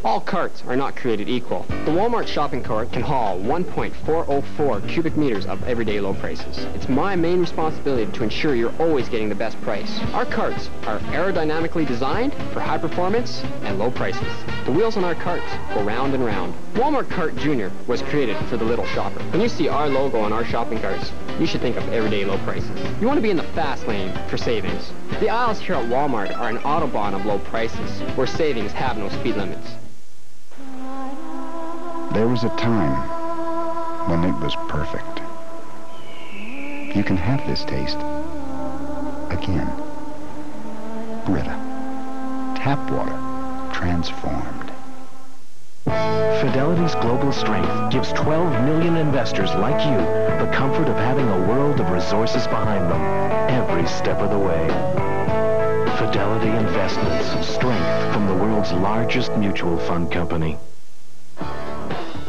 All carts are not created equal. The Walmart shopping cart can haul 1.404 cubic meters of everyday low prices. It's my main responsibility to ensure you're always getting the best price. Our carts are aerodynamically designed for high performance and low prices. The wheels on our carts go round and round. Walmart Cart Junior was created for the little shopper. When you see our logo on our shopping carts, you should think of everyday low prices. You want to be in the fast lane for savings. The aisles here at Walmart are an autobahn of low prices, where savings have no speed limits. There was a time when it was perfect. You can have this taste again. Brita. Tap water transformed. Fidelity's global strength gives 12 million investors like you the comfort of having a world of resources behind them every step of the way. Fidelity Investments, strength from the world's largest mutual fund company.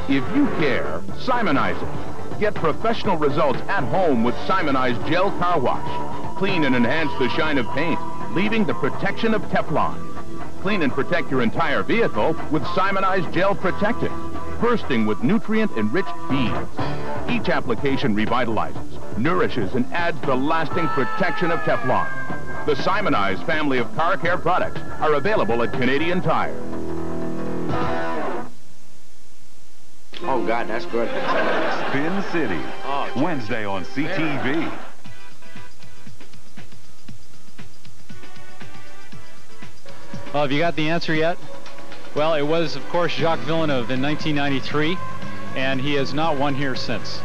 If you care, Simonize it. Get professional results at home with Simonized Gel Car Wash. Clean and enhance the shine of paint, leaving the protection of Teflon. Clean and protect your entire vehicle with Simonized Gel Protectant, bursting with nutrient-enriched beads. Each application revitalizes, nourishes, and adds the lasting protection of Teflon. The Simonized family of car care products are available at Canadian Tire. Oh, God, that's good. Spin City, Wednesday on CTV. Well, have you got the answer yet? Well, it was, of course, Jacques Villeneuve in 1993, and he has not won here since.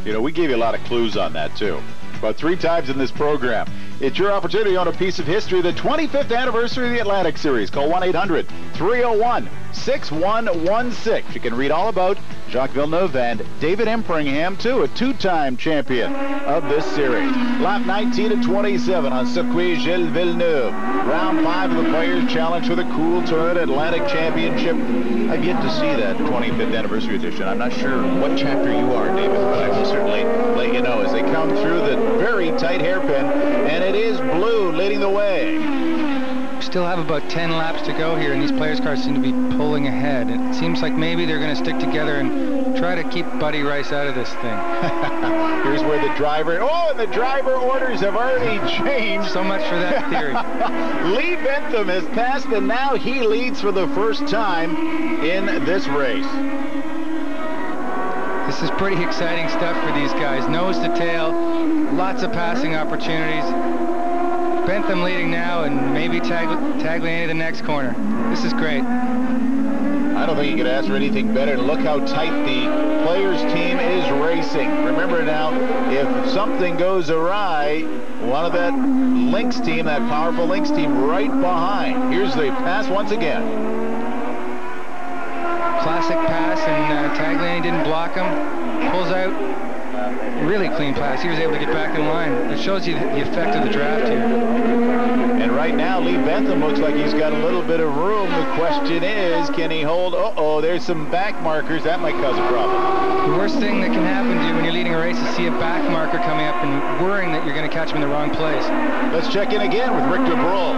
You know, we gave you a lot of clues on that, too. But 3 times in this program. It's your opportunity on a piece of history, the 25th anniversary of the Atlantic Series. Call 1-800-301-6116. You can read all about Jacques Villeneuve and David Empringham, too, a 2-time champion of this series. Lap 19 at 27 on Circuit Gilles Villeneuve. Round 5 of the Players' Challenge for the Cool Toyota Atlantic Championship. I've yet to see that 25th anniversary edition. I'm not sure what chapter you are, David, but I will certainly let you know as they come through the very tight hairpin, and it is blue leading the way. We still have about 10 laps to go here, and these players' cars seem to be pulling ahead. It seems like maybe they're going to stick together and try to keep Buddy Rice out of this thing. Here's where the driver... Oh, and the driver orders have already changed. So much for that theory. Lee Bentham has passed, and now he leads for the first time in this race. This is pretty exciting stuff for these guys. Nose to tail, lots of passing opportunities. Bentham leading now, and maybe Tagliani the next corner. This is great. I don't think you could ask for anything better. And look how tight the Players team is racing. Remember now, if something goes awry, one of that Lynx team, that powerful Lynx team, right behind. Here's the pass once again. Classic pass, and Tagliani didn't block him. Pulls out. Really clean pass. He was able to get back in line. It shows you the effect of the draft here. And right now, Lee Bentham looks like he's got a little bit of room. The question is, can he hold? Uh-oh, there's some back markers. That might cause a problem. The worst thing that can happen to you when you're leading a race is see a back marker coming up and worrying that you're going to catch him in the wrong place. Let's check in again with Rick DeBruhl.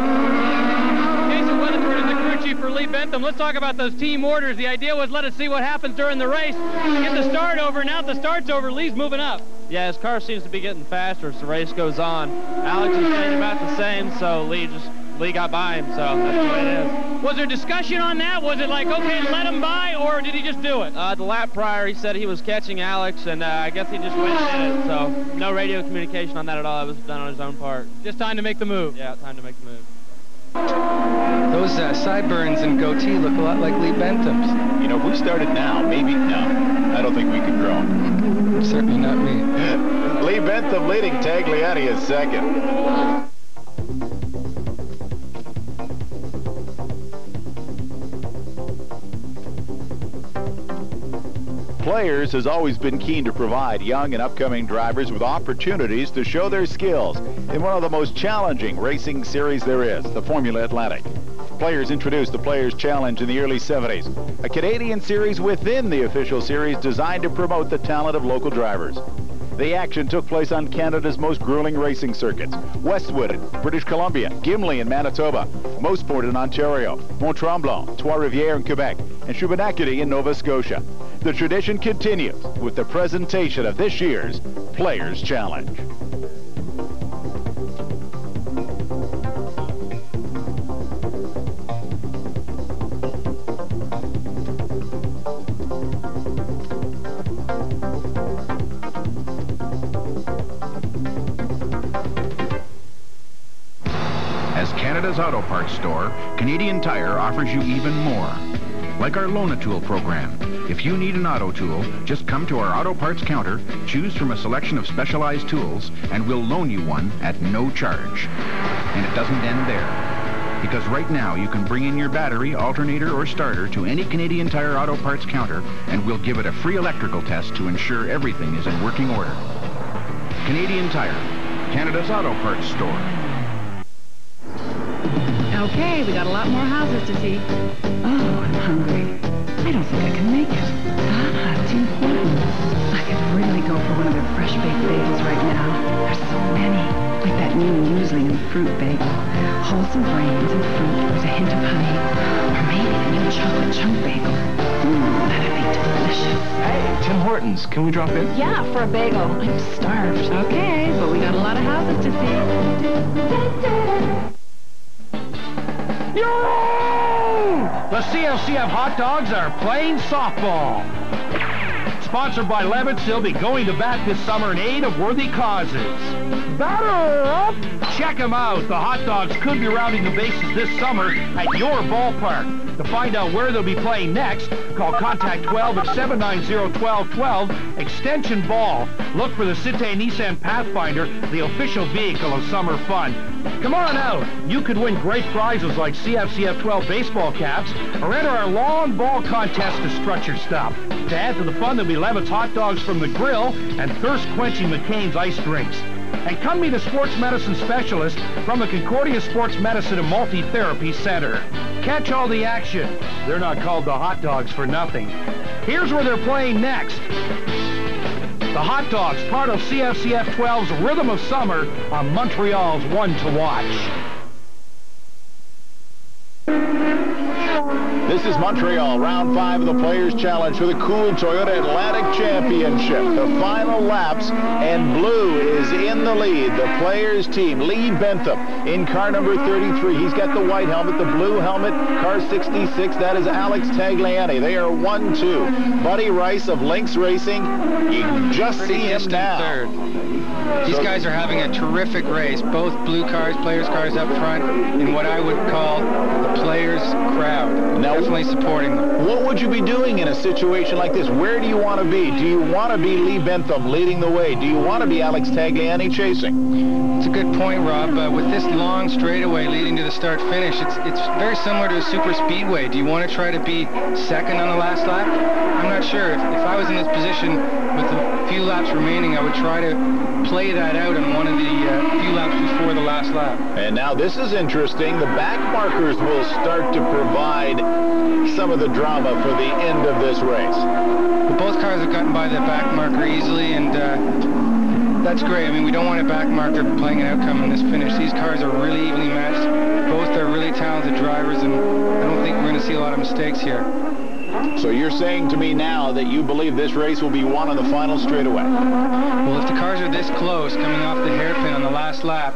For Lee Bentham. Let's talk about those team orders. The idea was let us see what happens during the race. Get the start over. Now that the start's over, Lee's moving up. Yeah, his car seems to be getting faster as the race goes on. Alex is staying about the same, so Lee got by him, so that's the way it is. Was there discussion on that? Was it like, okay, let him by, or did he just do it? The lap prior, he said he was catching Alex, and I guess he just went and did it, so no radio communication on that at all. It was done on his own part. Just time to make the move. Yeah, time to make the move. Those sideburns and goatee look a lot like Lee Bentham's. You know, if we started now, maybe, no, I don't think we could grow him. Certainly not me. Lee Bentham leading, Tagliani is second. Players has always been keen to provide young and upcoming drivers with opportunities to show their skills in one of the most challenging racing series there is, the Formula Atlantic. Players introduced the Players' Challenge in the early 70s, a Canadian series within the official series designed to promote the talent of local drivers. The action took place on Canada's most grueling racing circuits: Westwood in British Columbia, Gimli in Manitoba, Mosport in Ontario, Mont-Tremblant, Trois-Rivières in Quebec, and Shubenacadie in Nova Scotia. The tradition continues with the presentation of this year's Players' Challenge. As Canada's auto parts store, Canadian Tire offers you even more. Like our Loan-A-Tool program. If you need an auto tool, just come to our auto parts counter, choose from a selection of specialized tools, and we'll loan you one at no charge. And it doesn't end there. Because right now you can bring in your battery, alternator, or starter to any Canadian Tire auto parts counter, and we'll give it a free electrical test to ensure everything is in working order. Canadian Tire, Canada's auto parts store. Okay, we got a lot more houses to see. Oh, I'm hungry. I don't think I can make it. Tim Hortons. I could really go for one of their fresh baked bagels right now. bagel. That'd be delicious. Hey, Tim Hortons, can we drop in? Yeah, for a bagel. I'm starved. Okay, but we got a lot of houses to see. The CFCF hot dogs are playing softball. Sponsored by Levitt's, they'll be going to bat this summer in aid of worthy causes. Batter up! Check them out. The hot dogs could be rounding the bases this summer at your ballpark. To find out where they'll be playing next, call Contact 12 at 790-1212, extension ball. Look for the Citte Nissan Pathfinder, the official vehicle of summer fun. Come on out. You could win great prizes like CFCF 12 baseball caps or enter our lawn ball contest to structure stuff. To add to the fun, there'll be Levitt's hot dogs from the grill and thirst-quenching McCain's ice drinks. And come meet a sports medicine specialist from the Concordia Sports Medicine and Multi-Therapy Center. Catch all the action. They're not called the hot dogs for nothing. Here's where they're playing next. The hot dogs, part of CFCF 12's Rhythm of Summer on Montreal's One to Watch. This is Montreal, round 5 of the Players' Challenge for the cool Toyota Atlantic Championship. The final laps, and blue is in the lead. The Players' team, Lee Bentham in car number 33. He's got the white helmet, the blue helmet, car 66. That is Alex Tagliani. They are 1-2. Buddy Rice of Lynx Racing, you can just see him now. Third. These guys are having a terrific race. Both blue cars, Players' cars up front, in what I would call the Players' crowd. Now, definitely supporting them. What would you be doing in a situation like this? Where do you want to be? Do you want to be Lee Bentham leading the way? Do you want to be Alex Tagliani chasing? It's a good point, Rob. With this long straightaway leading to the start-finish, it's very similar to a super speedway. Do you want to try to be second on the last lap? I'm not sure. If I was in this position with a few laps remaining, I would try to play that out on one of the few laps before the last lap. And now this is interesting. The back markers will start to provide some of the drama for the end of this race. Well, both cars have gotten by the back marker easily, and that's great. I mean, we don't want a back marker playing an outcome in this finish. These cars are really evenly matched. Both are really talented drivers, and I don't think we're going to see a lot of mistakes here. So you're saying to me now that you believe this race will be won on the final straightaway? Well, if the cars are this close, coming off the hairpin on the last lap,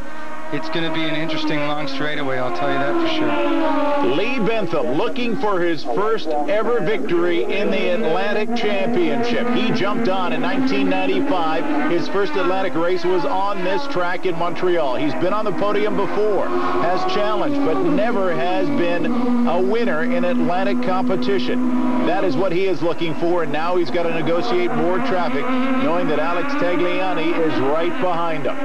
it's going to be an interesting long straightaway, I'll tell you that for sure. Lee Bentham looking for his first ever victory in the Atlantic Championship. He jumped on in 1995. His first Atlantic race was on this track in Montreal. He's been on the podium before, has challenged, but never has been a winner in Atlantic competition. That is what he is looking for, and now he's got to negotiate more traffic, knowing that Alex Tagliani is right behind him.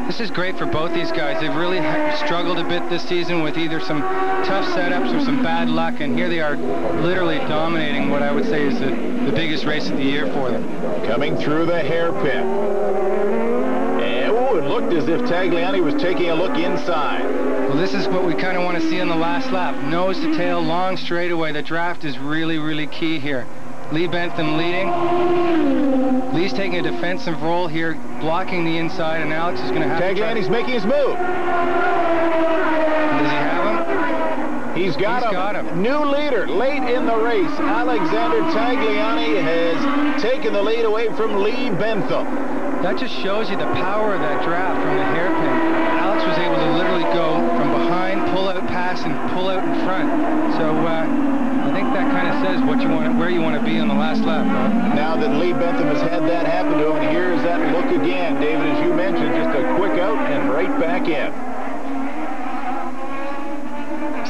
This is great for both these guys. They've really struggled a bit this season with either some tough setups or some bad luck, and here they are literally dominating what I would say is the biggest race of the year for them. Coming through the hairpin. And, oh, it looked as if Tagliani was taking a look inside. Well, this is what we kind of want to see on the last lap. Nose to tail, long straightaway. The draft is really, really key here. Lee Bentham leading. Lee's taking a defensive role here, blocking the inside, and Alex is going to have Tagliani's making his move. Does he have him? He's got him. New leader late in the race. Alexander Tagliani has taken the lead away from Lee Bentham. That just shows you the power of that draft from the hairpin. Alex was able to literally go from behind, pull out pass, and pull out in front. So I think that kind of says what you want, where you want to be on the last lap. Now that Lee Bentham has had that happen to him, and here's that look again, David, as you mentioned, just a quick out and right back in.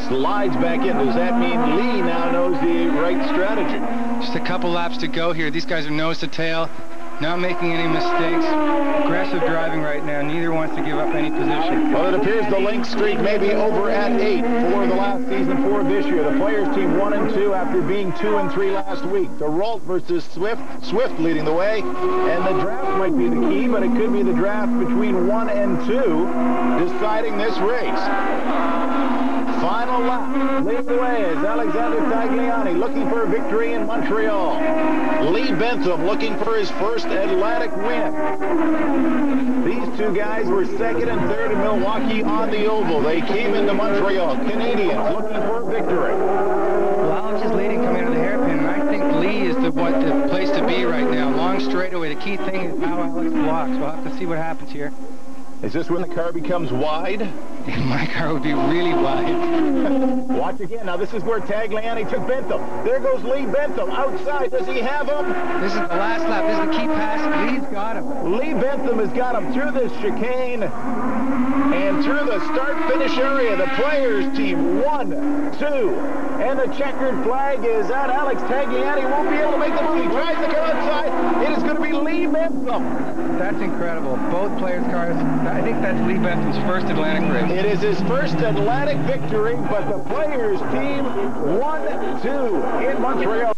Slides back in. Does that mean Lee now knows the right strategy? Just a couple laps to go here. These guys are nose to tail, not making any mistakes. Aggressive driving right now. Neither wants to give up any position. Well, it appears the Lynx streak may be over at 8 for the last season, 4 this year. The Players team 1-2 after being 2-3 last week. The Rolt versus Swift. Swift leading the way. And the draft might be the key, but it could be the draft between 1 and 2 deciding this race. Final lap. Leading the way is Alexander Tagliani looking for a victory in Montreal. Lee Bentham looking for his first Atlantic win. These two guys were second and third in Milwaukee on the oval. They came into Montreal. Canadians looking for a victory. Well, Alex is leading coming the place to be right now. Long straightaway. The key thing is how Alex blocks. We'll have to see what happens here. Is this when the car becomes wide? My car would be really wide. Watch again. Now this is where Tagliani took Bentham. There goes Lee Bentham outside. Does he have him? This is the last lap. This is the key pass. Lee's got him. Lee Bentham has got him through this chicane and through the start-finish area. The players team 1, 2, and the checkered flag is out. Alex Tagliani won't be able to make the move. He tries to go outside. It is going to be Lee Bentham. That's incredible. Both players' cars. I think that's Lee Bentham's first Atlantic race. It is his first Atlantic victory, but the players team 1, 2 in Montreal.